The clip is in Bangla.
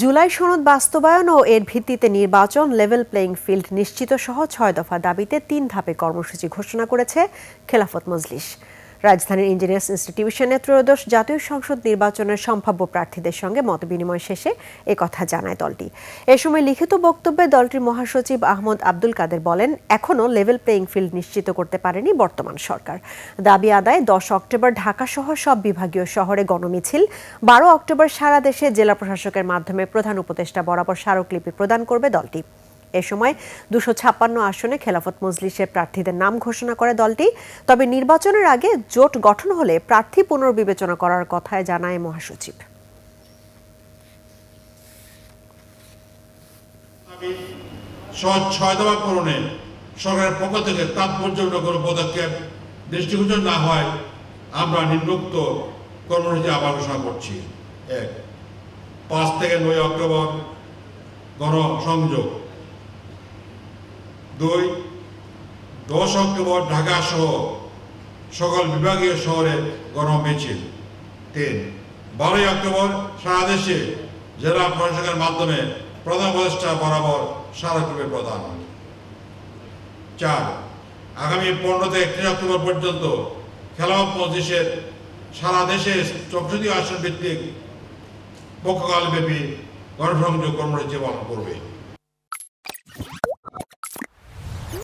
জুলাই সনদ বাস্তবায়ন ও এর ভিত্তিতে নির্বাচন, লেভেল প্লেইং ফিল্ড নিশ্চিত সহ ৬ দফা দাবিতে ৩ ধাপে কর্মসূচি ঘোষণা করেছে খেলাফত মজলিস। রাজধানীর ইঞ্জিনিয়ার্স ইনস্টিটিউশনে ত্রয়োদশ জাতীয় সংসদ নির্বাচনের সম্ভাব্য প্রার্থীদের সঙ্গে মতবিনিময় শেষে একথা জানায় দলটি। এ সময় লিখিত বক্তব্যে দলটির মহাসচিব আহমদ আব্দুল কাদের বলেন, এখনও লেভেল প্লেইং ফিল্ড নিশ্চিত করতে পারেনি বর্তমান সরকার। দাবি আদায় ১০ অক্টোবর ঢাকাসহ সব বিভাগীয় শহরে গণমিছিল, ১২ অক্টোবর সারা দেশে জেলা প্রশাসকের মাধ্যমে প্রধান উপদেষ্টা বরাবর স্মারকলিপি প্রদান করবে দলটি। এ সময় ২৫৬ আসনে খেলাফত মজলিসের প্রার্থীদের নাম ঘোষণা করে দলটি। তবে নির্বাচনের আগে জোট গঠন হলে প্রার্থী পুনর্বিবেচনা করার কথায় জানায় মহাসচিব। ৬ দফা পূরণে সরকারের পক্ষ থেকে তাৎপর্যপূর্ণ কোনো পদক্ষেপ দৃষ্টিগোচর না হয় আমরা নিম্নোক্ত কর্মসূচি আবার ঘোষণা করছি। ১, ৫ থেকে ৯ অক্টোবর গণসংযোগ। ২, ১০ অক্টোবর ঢাকা সহ সকল বিভাগীয় শহরে গণমিছিল। ৩, ১২ অক্টোবর সারা দেশে জেলা প্রশাসকের মাধ্যমে প্রধান উপদেষ্টা বরাবর স্মারকলিপি প্রদান। ৪, আগামী ১৫ থেকে ৩১ অক্টোবর পর্যন্ত খেলাফত মজলিসের সারা দেশে সংসদীয় আসন ভিত্তিক পক্ষকালব্যাপী গণসংযোগ কর্মসূচি পালন করবে।